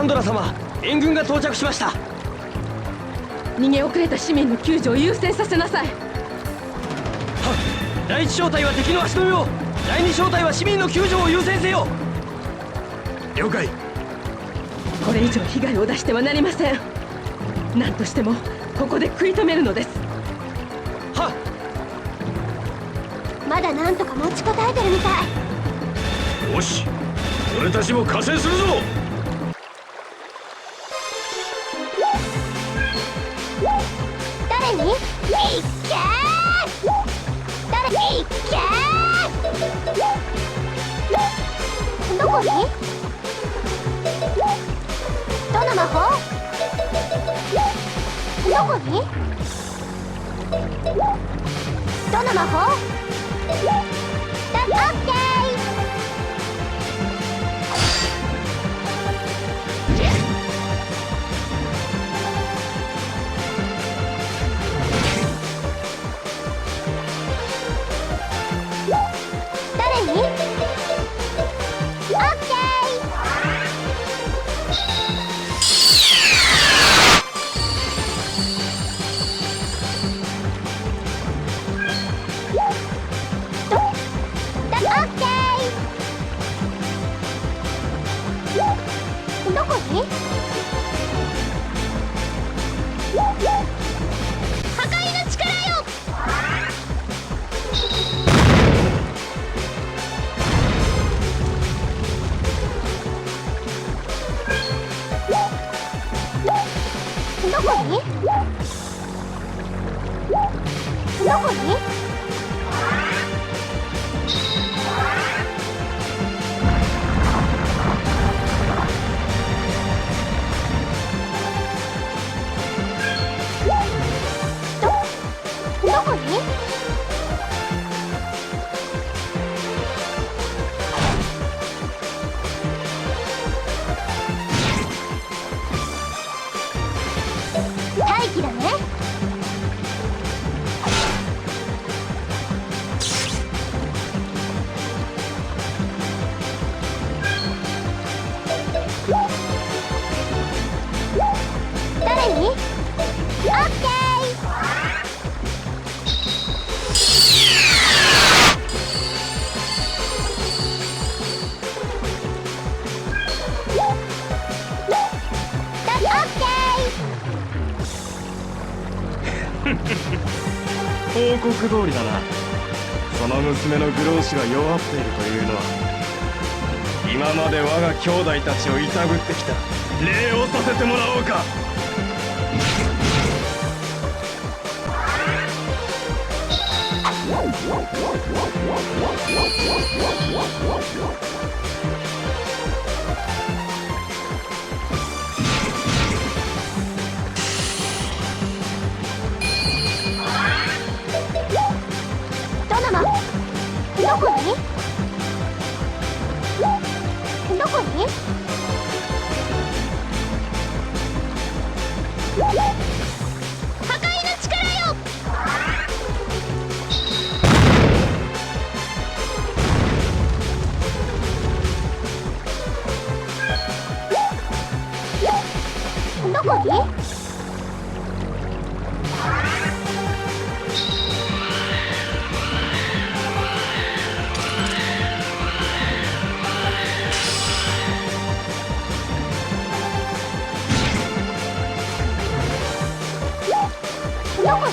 サンドラ様、援軍が到着しました。逃げ遅れた市民の救助を優先させなさい。はっ。第一小隊は敵の足止めを、第二小隊は市民の救助を優先せよ。了解。これ以上被害を出してはなりません。何としてもここで食い止めるのです。はっ。まだなんとか持ちこたえてるみたい。よし、俺たちも加勢するぞ。誰に？いっけー！誰に？いっけー！どこに？どの魔法？どこに？どの魔法？オッケー！誰に？オッケー！どこに？破壊の力よ！どこに？どこに？どこに？待機だね。誰に？オッケー！報告通りだな。その娘のグローシが弱っているというのは、今まで我が兄弟たちをいたぶってきた礼をさせてもらおうか。どこに？どこに？破壊の力よ！どこに？どこに？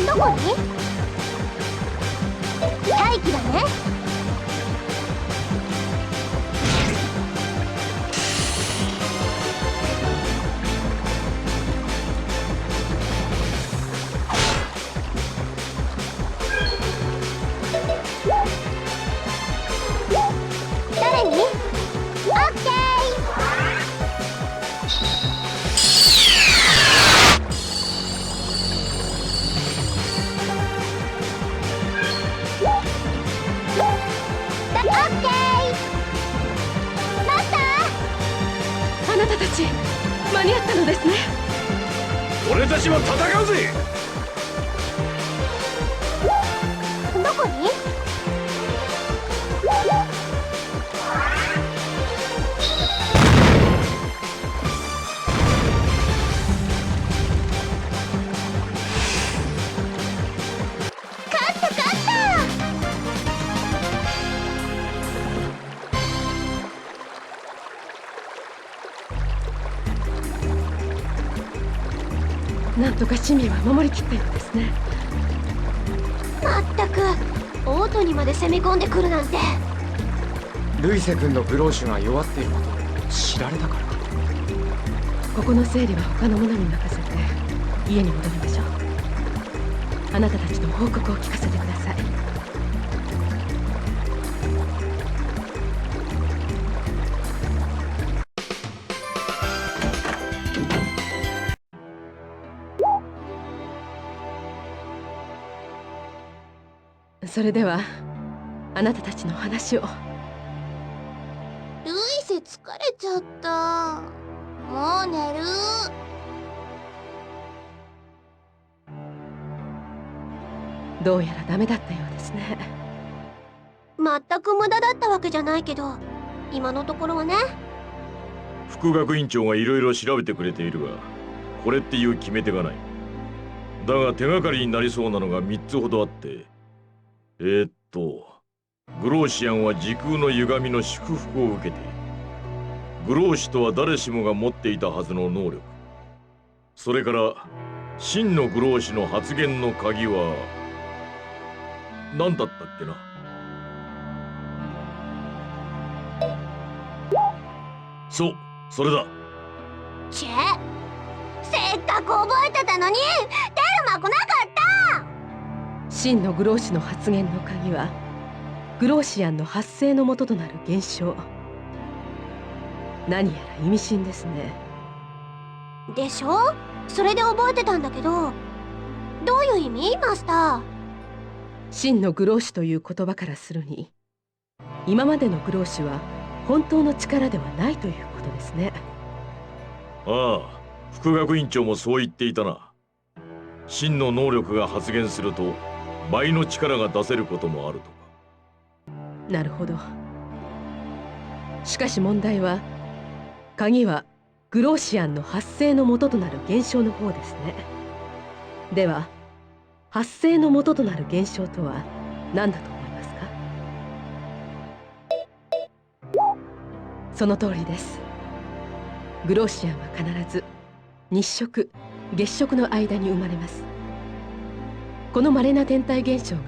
どこに？待機だね。誰に？オッケー！あなたたち間に合ったのですね。私は戦うぜ。どこに？勝った勝った。なんとか市民は守りきったようですね。まったくオートにまで攻め込んでくるなんて。ルイセ君のグローシュが弱っていることを知られたからか。ここの整理は他の者に任せて家に戻りましょう。あなたたちの報告を聞かせてください。それではあなたたちの話を。ルイセ疲れちゃった。もう寝る。どうやらダメだったようですね。全く無駄だったわけじゃないけど、今のところはね。副学院長がいろいろ調べてくれているが、これっていう決め手がない。だが手がかりになりそうなのが3つほどあって、グローシアンは時空の歪みの祝福を受けている。グローシとは誰しもが持っていたはずの能力。それから真のグローシの発言の鍵は何だったっけな。そう、それだ。チェ、せっかく覚えてたのに出る幕なかった。真のグローシの発言の鍵はグローシアンの発生の元となる現象。何やら意味深ですね。でしょ？それで覚えてたんだけど、どういう意味マスター？真のグローシという言葉からするに、今までのグローシは本当の力ではないということですね。ああ、副学院長もそう言っていたな。真の能力が発現すると倍の力が出せることもあるとか。なるほど。しかし問題は、鍵はグローシアンの発生の元となる現象の方ですね。では発生の元となる現象とは何だと思いますか？その通りです。グローシアンは必ず日食月食の間に生まれます。この稀な天体現象が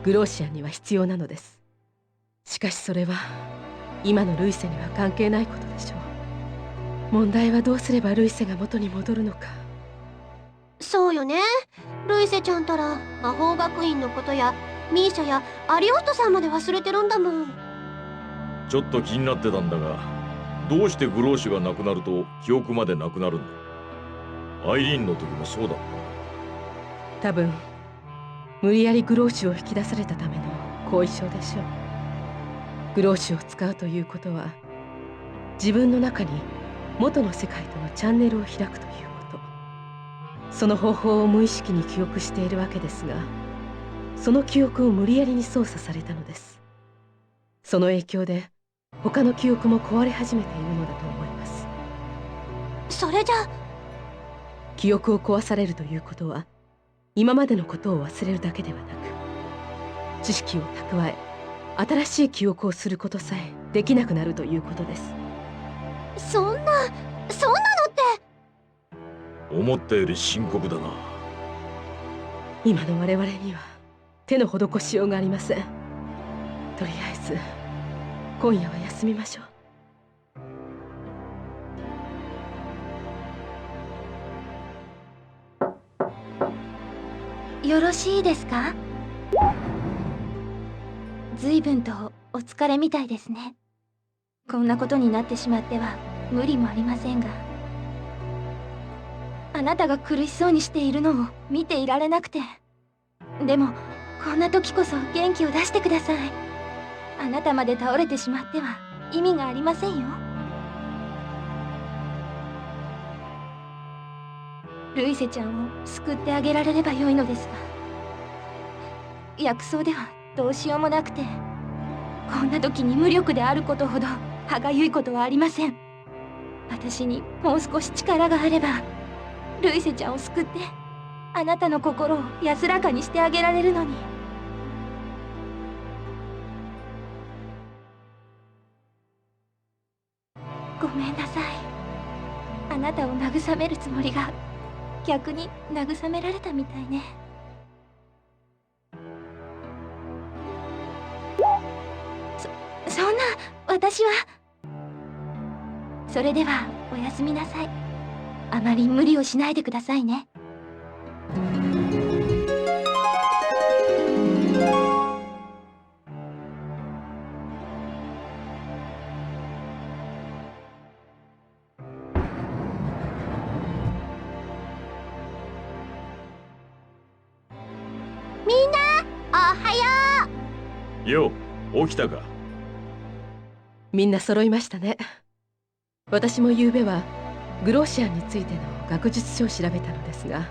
グローシアンには必要なのです。しかしそれは今のルイセには関係ないことでしょう。問題はどうすればルイセが元に戻るのか。そうよね。ルイセちゃんたら魔法学院のことやミーシャやアリオストさんまで忘れてるんだもん。ちょっと気になってたんだが、どうしてグローシュがなくなると記憶までなくなるんだ。アイリーンの時もそうだった。多分無理やりグローシュを引き出されたための後遺症でしょう。グローシュを使うということは、自分の中に元の世界とのチャンネルを開くということ。その方法を無意識に記憶しているわけですが、その記憶を無理やりに操作されたのです。その影響で他の記憶も壊れ始めているのだと思います。それじゃ記憶を壊されるということは、今までのことを忘れるだけではなく、知識を蓄え新しい記憶をすることさえできなくなるということです。そんなのって思ったより深刻だな。今の我々には手の施しようがありません。とりあえず今夜は休みましょよろしいですか？随分とお疲れみたいですね。こんなことになってしまっては無理もありませんが、あなたが苦しそうにしているのを見ていられなくて。でもこんな時こそ元気を出してください。あなたまで倒れてしまっては意味がありませんよ。ルイセちゃんを救ってあげられればよいのですが、薬草ではどうしようもなくて、こんな時に無力であることほど歯がゆいことはありません。私にもう少し力があれば、ルイセちゃんを救ってあなたの心を安らかにしてあげられるのに。ごめんなさい。あなたを慰めるつもりが逆に慰められたみたいね。そんな、私は。それではおやすみなさい。あまり無理をしないでくださいね。みんなおはよよう、起きたか。みんな揃いましたね。私も昨夜はグローシアンについての学術書を調べたのですが、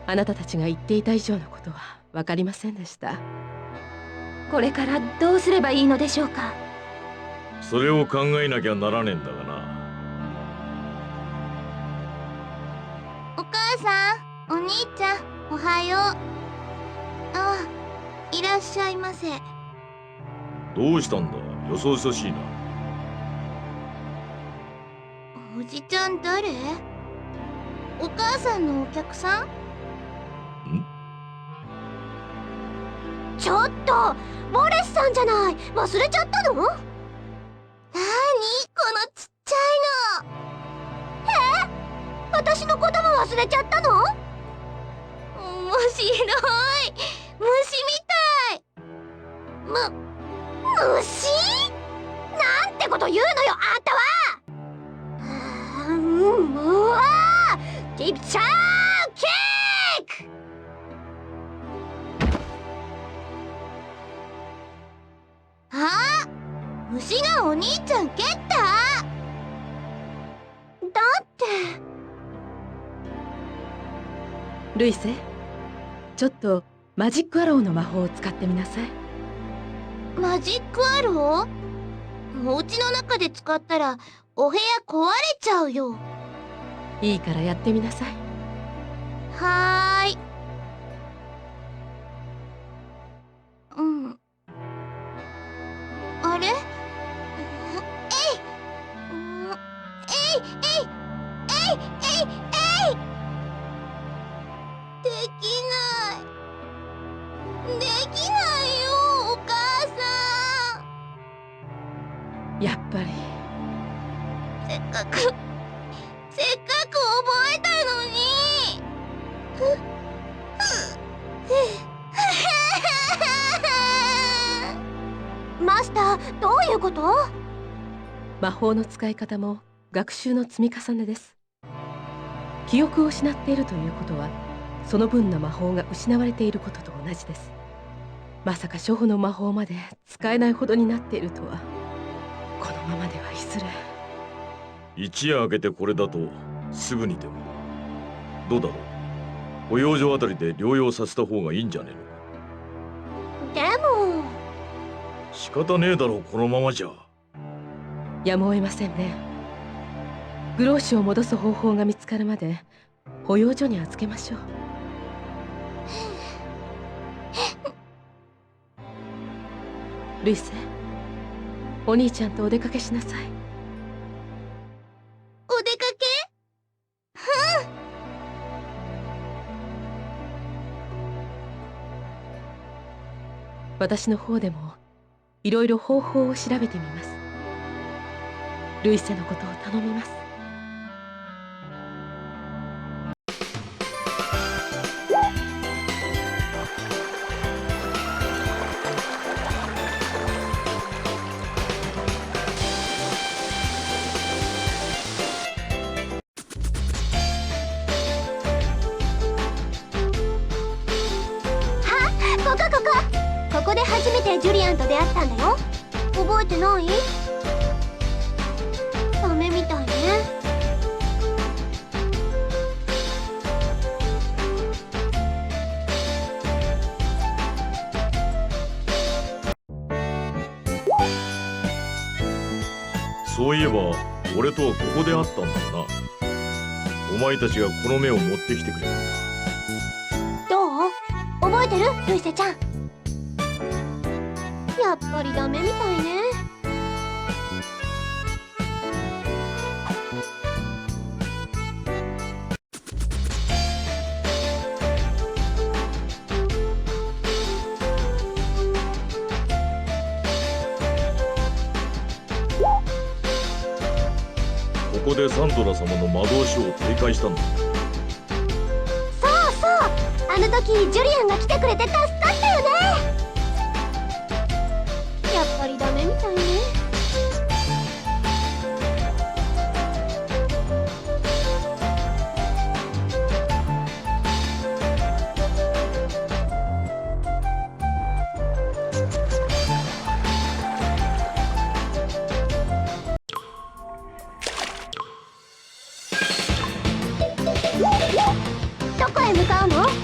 あなたたちが言っていた以上のことは分かりませんでした。これからどうすればいいのでしょうか。それを考えなきゃならねえんだがな。う。お母さん、お兄ちゃん、おはよう。ああ、いらっしゃいませ。どうしたんだ、よそよそしいな。おじちゃん誰？お母さんのお客さん？ちょっと、モレスさんじゃない。忘れちゃったの？なーに、このちっちゃいの。私のことも忘れちゃったの？面白い。虫みたい。虫？なんてこと言うのよ、あんたは。うわー！キプチャーキック！あ！虫がお兄ちゃん蹴った？だって。ルイセ、ちょっとマジックアローの魔法を使ってみなさい。マジックアロー？お家の中で使ったらお部屋壊れちゃうよ。いいからやってみなさい。はーい。うん。あれ？えい！えい！えい！えい！できない。できないよ、お母さん。やっぱり。せっかく覚えたのに。マスター、どういうこと？魔法の使い方も学習の積み重ねです。記憶を失っているということは、その分の魔法が失われていることと同じです。まさか初歩の魔法まで使えないほどになっているとは。このままではいずれ。一夜明けてこれだとすぐにでも。どうだろう、保養所あたりで療養させた方がいいんじゃねえのか。でも仕方ねえだろう、このままじゃ。やむを得ませんね。グローシュを戻す方法が見つかるまで保養所に預けましょう。ルイセ、お兄ちゃんとお出かけしなさい。お出かけ？私の方でもいろいろ方法を調べてみます。ルイセのことを頼みます。ここで初めてジュリアンと出会ったんだよ。覚えてない？ダメみたいね。そういえば俺とはここで会ったんだよな。お前たちがこの目を持ってきてくれたんだ。どう？覚えてる？ルイセちゃん。やっぱりダメみたいね。ここでサンドラ様の魔導書を取り返したんだ。そうそう、あの時ジュリアンが来てくれて助かったよね。やっぱりダメみたいね。どこへ向かうの？オッケー。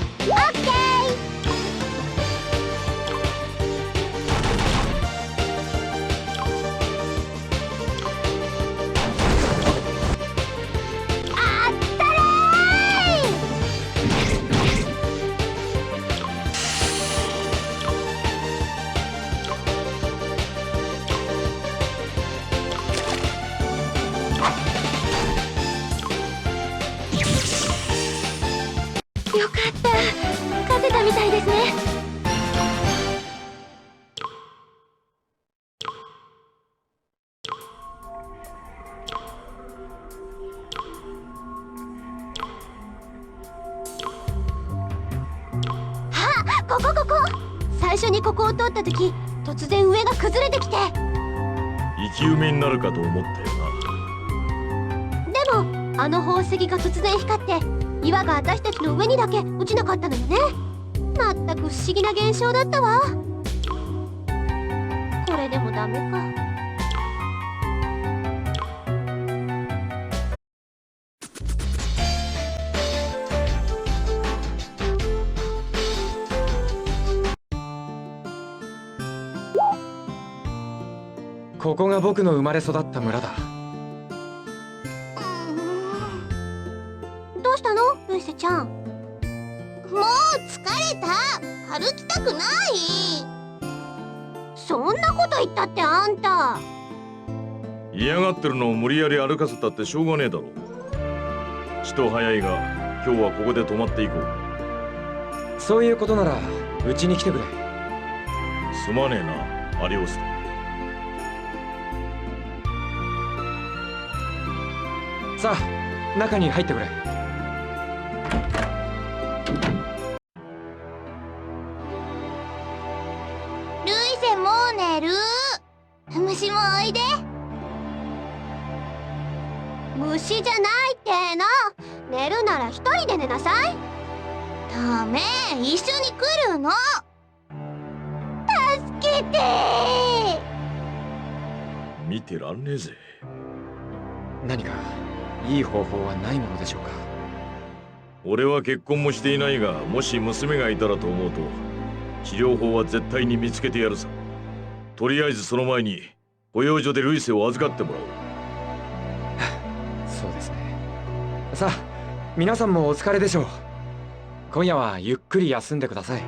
あったれよかった。勝てたみたいですね。ここ最初にここを通った時、突然上が崩れてきて。生き埋めになるかと思ったよでもあの宝石が突然光って岩が私たちの上にだけ落ちなかったのよね。まったく不思議な現象だったわ。これでもダメか。ここが僕の生まれ育った村だ。どうしたのルイセちゃん。もう疲れた。歩きたくない。そんなこと言ったってあんた。な。嫌がってるのを無理やり歩かせたってしょうがねえだろ。ちと早いが今日はここで泊まっていこう。そういうことならうちに来てくれ。すまねえな、アリオス。さあ中に入ってくれ。ルイセもう寝る。虫もおいで。虫じゃないっての。寝るなら一人で寝なさい。ダメ、一緒に来るの。助けて。見てらんねえぜ。何かいい方法はないものでしょうか。俺は結婚もしていないが、もし娘がいたらと思うと治療法は絶対に見つけてやるさ。とりあえずその前に保養所でルイセを預かってもらおう。そうですね。さあ皆さんもお疲れでしょう。今夜はゆっくり休んでください。